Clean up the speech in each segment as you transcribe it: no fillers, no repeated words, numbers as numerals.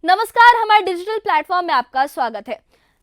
नमस्कार, हमारे digital platform में आपका स्वागत है।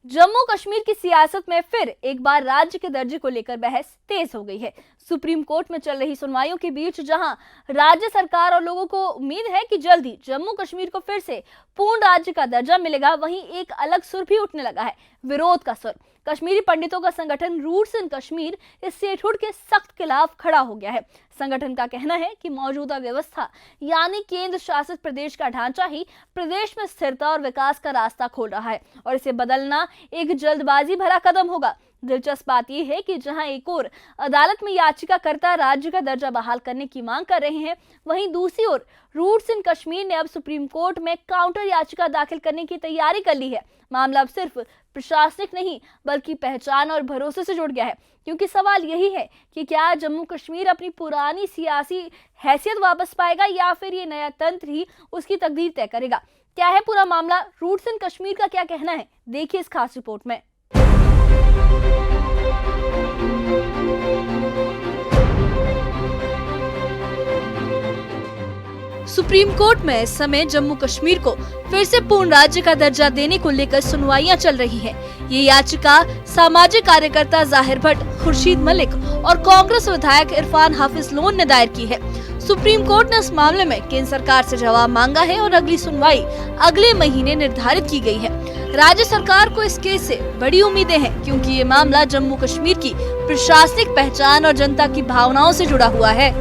जम्मू कश्मीर की सियासत में फिर एक बार राज्य के दर्जे को लेकर बहस तेज हो गई है। सुप्रीम कोर्ट में चल रही सुनवाइयों के बीच जहां राज्य सरकार और लोगों को उम्मीद है कि जल्द ही जम्मू कश्मीर को फिर से पूर्ण राज्य का दर्जा मिलेगा, वहीं एक अलग सुर भी उठने लगा है, विरोध का सुर। कश्मीरी पंडितों का संगठन रूट्स इन कश्मीर इस स्टेटहुड के सख्त खिलाफ खड़ा हो गया है। संगठन का कहना है कि मौजूदा व्यवस्था यानी केंद्र शासित प्रदेश का ढांचा ही प्रदेश में स्थिरता और विकास का रास्ता खोल रहा है और इसे बदलना एक जल्दबाजी भरा कदम होगा। दिलचस्प बात यह है कि जहां एक ओर अदालत में याचिकाकर्ता राज्य का दर्जा बहाल करने की मांग कर रहे हैं, वहीं दूसरी ओर रूट्स इन कश्मीर ने अब सुप्रीम कोर्ट में काउंटर याचिका दाखिल करने की तैयारी कर ली है। मामला अब सिर्फ प्रशासनिक नहीं बल्कि पहचान और भरोसे से जुड़ गया है, क्योंकि सवाल यही है कि क्या जम्मू कश्मीर अपनी पुरानी सियासी हैसियत वापस पाएगा या फिर ये नया तंत्र ही उसकी तकदीर तय करेगा। क्या है पूरा मामला, रूट्स इन कश्मीर का क्या कहना है, देखिए इस खास रिपोर्ट में। सुप्रीम कोर्ट में इस समय जम्मू कश्मीर को फिर से पूर्ण राज्य का दर्जा देने को लेकर सुनवाइयां चल रही हैं। ये याचिका सामाजिक कार्यकर्ता जाहिर भट्ट, खुर्शीद मलिक और कांग्रेस विधायक इरफान हाफिज लोन ने दायर की है। सुप्रीम कोर्ट ने इस मामले में केंद्र सरकार से जवाब मांगा है और अगली सुनवाई अगले महीने निर्धारित की गई है। राज्य सरकार को इस केस से बड़ी उम्मीदें हैं, क्योंकि ये मामला जम्मू कश्मीर की प्रशासनिक पहचान और जनता की भावनाओं से जुड़ा हुआ है।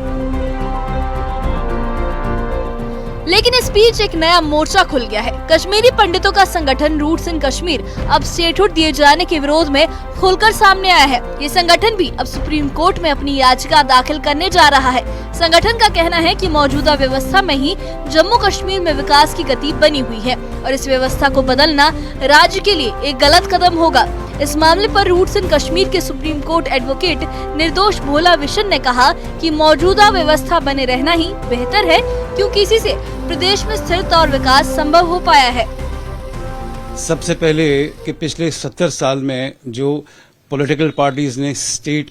लेकिन इस बीच एक नया मोर्चा खुल गया है। कश्मीरी पंडितों का संगठन रूट्स इन कश्मीर अब स्टेटहुड दिए जाने के विरोध में खुलकर सामने आया है। ये संगठन भी अब सुप्रीम कोर्ट में अपनी याचिका दाखिल करने जा रहा है। संगठन का कहना है कि मौजूदा व्यवस्था में ही जम्मू कश्मीर में विकास की गति बनी हुई है और इस व्यवस्था को बदलना राज्य के लिए एक गलत कदम होगा। इस मामले पर रूट्स इन कश्मीर के सुप्रीम कोर्ट एडवोकेट निर्दोष भोला विशन ने कहा कि मौजूदा व्यवस्था बने रहना ही बेहतर है, क्योंकि इसी से प्रदेश में स्थिरता और विकास संभव हो पाया है। सबसे पहले कि पिछले 70 साल में जो पॉलिटिकल पार्टीज ने स्टेट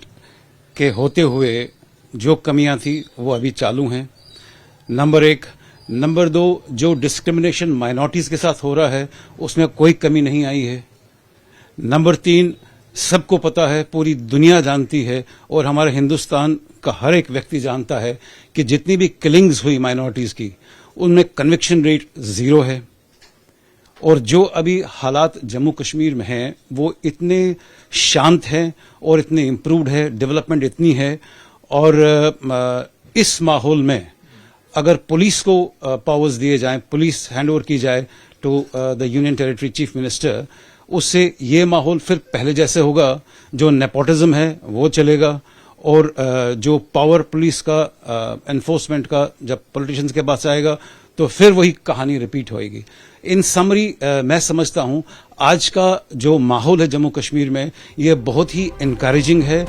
के होते हुए जो कमियां थी वो अभी चालू हैं, नंबर 1। नंबर 2, जो डिस्क्रिमिनेशन माइनॉरिटीज के साथ हो रहा है उसमें कोई कमी नहीं आई है। नंबर 3, सबको पता है, पूरी दुनिया जानती है और हमारे हिंदुस्तान का हर एक व्यक्ति जानता है कि जितनी भी किलिंग्स हुई माइनॉरिटीज की उनमें कन्विक्शन रेट 0 है। और जो अभी हालात जम्मू कश्मीर में हैं वो इतने शांत हैं और इतने इम्प्रूव्ड है, डेवलपमेंट इतनी है। और इस माहौल में अगर पुलिस को पावर्स दिए जाएं, पुलिस हैंडओवर की जाए to the union territory chief minister, उससे ये माहौल फिर पहले जैसे होगा। जो नेपोटिज्म है वो चलेगा और जो पावर पुलिस का एनफोर्समेंट का जब पॉलिटिशियंस के पास आएगा तो फिर वही कहानी रिपीट होएगी। इन समरी मैं समझता हूं आज का जो माहौल है जम्मू कश्मीर में ये बहुत ही एनकरेजिंग है।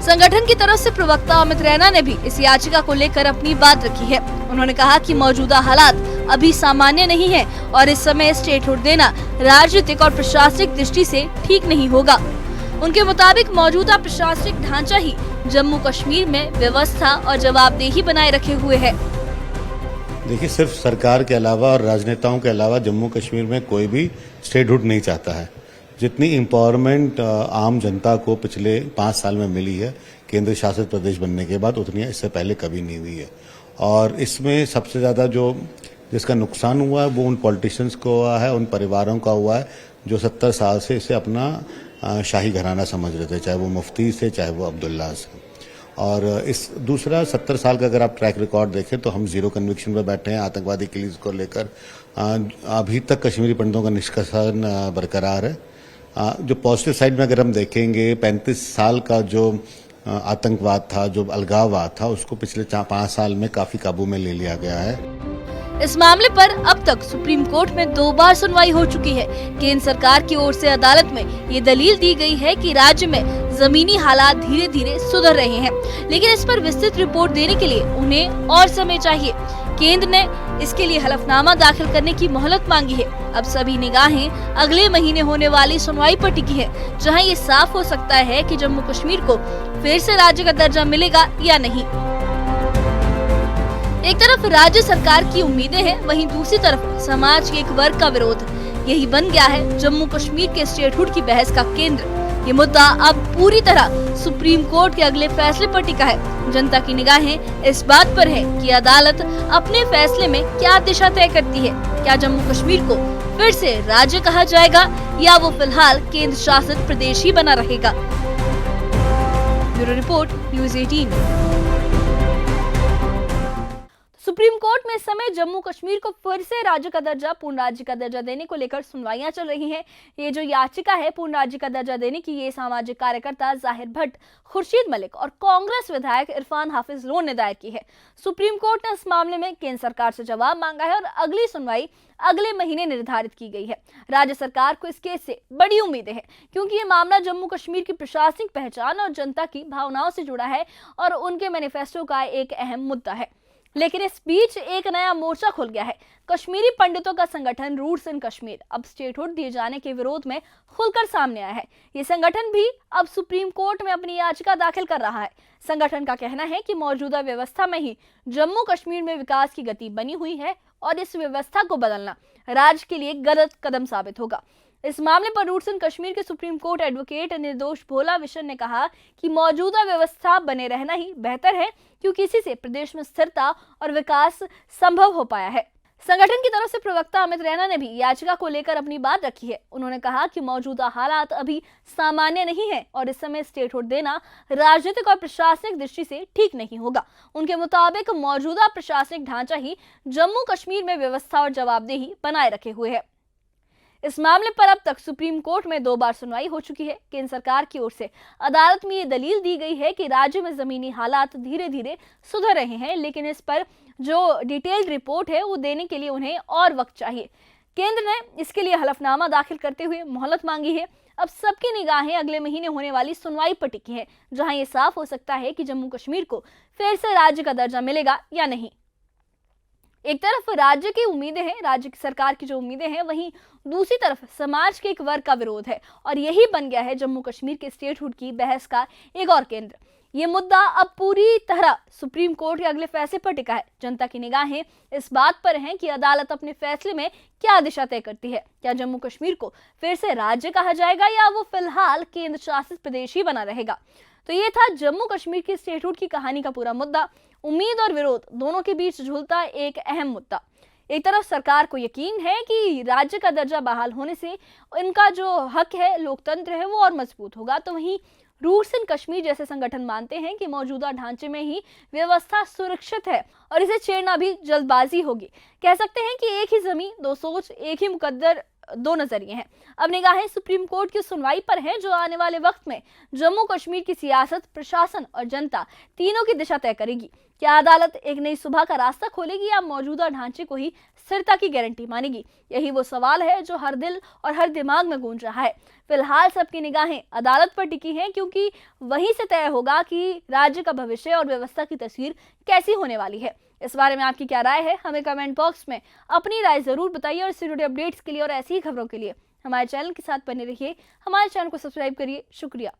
संगठन की तरफ से प्रवक्ता अमित रैना ने भी इस याचिका को लेकर अपनी बात रखी है। उन्होंने कहा कि मौजूदा हालात अभी सामान्य नहीं है और इस समय स्टेटहुड देना राजनीतिक और प्रशासनिक दृष्टि से ठीक नहीं होगा। उनके मुताबिक मौजूदा प्रशासनिक ढांचा ही जम्मू कश्मीर में व्यवस्था और जवाबदेही बनाए रखे हुए है। देखिए, सिर्फ सरकार के अलावा और राजनेताओं के अलावा जम्मू कश्मीर में कोई भी स्टेटहुड नहीं चाहता है। जितनी एम्पावरमेंट आम जनता को पिछले 5 साल में मिली है केंद्र शासित प्रदेश बनने के बाद, उतनी इससे पहले कभी नहीं हुई है। और इसमें सबसे ज्यादा जिसका नुकसान हुआ है वो उन पॉलिटिशियंस को हुआ है, उन परिवारों का हुआ है जो 70 साल से इसे अपना शाही घराना समझ रहे थे, चाहे वो मुफ्ती से चाहे वो अब्दुल्ला से। और इस दूसरा 70 साल का अगर आप ट्रैक रिकॉर्ड देखें तो हम 0 कन्विक्शन पर बैठे हैं। आतंकवादी किलिंग्स को लेकर अभी तक कश्मीरी पंडितों का निष्कर्षण बरकरार है। जो पॉजिटिव साइड में अगर हम देखेंगे, 35 साल का जो आतंकवाद था, जो अलगाववाद था, उसको पिछले 5 साल में काफी काबू में ले लिया गया है। इस मामले पर अब तक सुप्रीम कोर्ट में 2 बार सुनवाई हो चुकी है। केंद्र सरकार की ओर से अदालत में ये दलील दी गई है कि राज्य में जमीनी हालात धीरे धीरे सुधर रहे हैं, लेकिन इस पर विस्तृत रिपोर्ट देने के लिए उन्हें और समय चाहिए। केंद्र ने इसके लिए हलफनामा दाखिल करने की मोहलत मांगी है। अब सभी निगाहें अगले महीने होने वाली सुनवाई पर टिकी है, जहां ये साफ हो सकता है कि जम्मू कश्मीर को फिर से राज्य का दर्जा मिलेगा या नहीं। एक तरफ राज्य सरकार की उम्मीदें हैं, वहीं दूसरी तरफ समाज के एक वर्ग का विरोध। यही बन गया है जम्मू कश्मीर के स्टेटहुड की बहस का केंद्र। ये मुद्दा अब पूरी तरह सुप्रीम कोर्ट के अगले फैसले पर टिका है। जनता की निगाहें इस बात पर है कि अदालत अपने फैसले में क्या दिशा तय करती है। क्या जम्मू कश्मीर को फिर से राज्य कहा जाएगा या वो फिलहाल केंद्र शासित प्रदेश ही बना रहेगा। Bureau report, news 18। Supreme court में इस समय जम्मू कश्मीर को फिर से राज्य का दर्जा, पूर्ण राज्य का दर्जा देने को लेकर सुनवाइयां चल रही हैं। ये जो याचिका है पूर्ण राज्य का दर्जा देने की, ये सामाजिक कार्यकर्ता जाहिर भट्ट, खुर्शीद मलिक और कांग्रेस विधायक इरफान हाफिज लोन ने दायर की है। सुप्रीम कोर्ट ने इस मामले में केंद्र सरकार से जवाब मांगा है और अगली सुनवाई अगले महीने निर्धारित की गई है। राज्य सरकार को इस केस से बड़ी उम्मीदें हैं, क्योंकि ये मामला जम्मू कश्मीर की प्रशासनिक पहचान और जनता की भावनाओं से जुड़ा है और उनके मैनिफेस्टो का एक अहम मुद्दा है। लेकिन इस बीच एक नया मोर्चा खुल गया है। कश्मीरी पंडितों का संगठन रूट्स इन कश्मीर अब स्टेटहुड दिए जाने के विरोध में खुलकर सामने आया है। ये संगठन भी अब सुप्रीम कोर्ट में अपनी याचिका दाखिल कर रहा है। संगठन का कहना है कि मौजूदा व्यवस्था में ही जम्मू कश्मीर में विकास की गति बनी हुई है और इस व्यवस्था को बदलना राज्य के लिए गलत कदम साबित होगा। इस मामले पर रूट्स इन कश्मीर के सुप्रीम कोर्ट एडवोकेट निर्दोष भोला विशन ने कहा कि मौजूदा व्यवस्था बने रहना ही बेहतर है, क्योंकि इसी से प्रदेश में स्थिरता और विकास संभव हो पाया है। संगठन की तरफ से प्रवक्ता अमित रैना ने भी याचिका को लेकर अपनी बात रखी है। उन्होंने कहा कि मौजूदा हालात अभी सामान्य नहीं है और इस समय स्टेटहुड देना राजनीतिक और प्रशासनिक दृष्टि से ठीक नहीं होगा। उनके मुताबिक मौजूदा प्रशासनिक ढांचा ही जम्मू कश्मीर में व्यवस्था और जवाबदेही बनाए रखे हुए है। इस मामले पर अब तक सुप्रीम कोर्ट में 2 बार सुनवाई हो चुकी है। केंद्र सरकार की ओर से अदालत में ये दलील दी गई है कि राज्य में जमीनी हालात धीरे धीरे सुधर रहे हैं, लेकिन इस पर जो डिटेल्ड रिपोर्ट है वो देने के लिए उन्हें और वक्त चाहिए। केंद्र ने इसके लिए हलफनामा दाखिल करते हुए मोहलत मांगी है। अब सबकी निगाहें अगले महीने होने वाली सुनवाई पर टिकी है, जहां ये साफ हो सकता है कि जम्मू कश्मीर को फिर से राज्य का दर्जा मिलेगा या नहीं। एक तरफ राज्य की उम्मीदें हैं, राज्य की सरकार की जो उम्मीदें हैं, वहीं दूसरी तरफ समाज के एक वर्ग का विरोध है और यही बन गया है जम्मू कश्मीर के स्टेटहुड की बहस का एक और केंद्र। ये मुद्दा अब पूरी तरह सुप्रीम कोर्ट के अगले फैसले पर टिका है। जनता की निगाहें इस बात पर हैं कि अदालत अपने फैसले में क्या दिशा तय करती है। क्या जम्मू कश्मीर को फिर से राज्य कहा जाएगा या वो फिलहाल केंद्र शासित प्रदेश ही बना रहेगा। तो ये था जम्मू कश्मीर की स्टेटहुड की कहानी का पूरा मुद्दा। उम्मीद और विरोध दोनों के बीच झूलता एक अहम मुद्दा। एक तरफ सरकार को यकीन है कि राज्य का दर्जा बहाल होने से इनका जो हक है, लोकतंत्र है, वो और मजबूत होगा। तो वहीं रूट्स इन कश्मीर जैसे संगठन मानते हैं कि मौजूदा ढांचे में ही व्यवस्था सुरक्षित है और इसे छेड़ना भी जल्दबाजी होगी। कह सकते हैं कि एक ही जमीन, 2 सोच, एक ही मुकद्दर, 2 नजरिए हैं। अब निगाहें सुप्रीम कोर्ट की सुनवाई पर हैं, जो आने वाले वक्त में जम्मू कश्मीर की सियासत, प्रशासन और जनता तीनों की दिशा तय करेगी। क्या अदालत एक नई सुबह का रास्ता खोलेगी या मौजूदा ढांचे को ही स्थिरता की गारंटी मानेगी? यही वो सवाल है जो हर दिल और हर दिमाग में गूंज रहा है। फिलहाल सबकी निगाहें अदालत पर टिकी हैं, क्योंकि वहीं से तय होगा कि राज्य का भविष्य और व्यवस्था की तस्वीर कैसी होने वाली है। इस बारे में आपकी क्या राय है? हमें कमेंट बॉक्स में अपनी राय जरूर बताइए और इससे जुड़े अपडेट्स के लिए और ऐसी ही खबरों के लिए हमारे चैनल के साथ बने रहिए। हमारे चैनल को सब्सक्राइब करिए। शुक्रिया।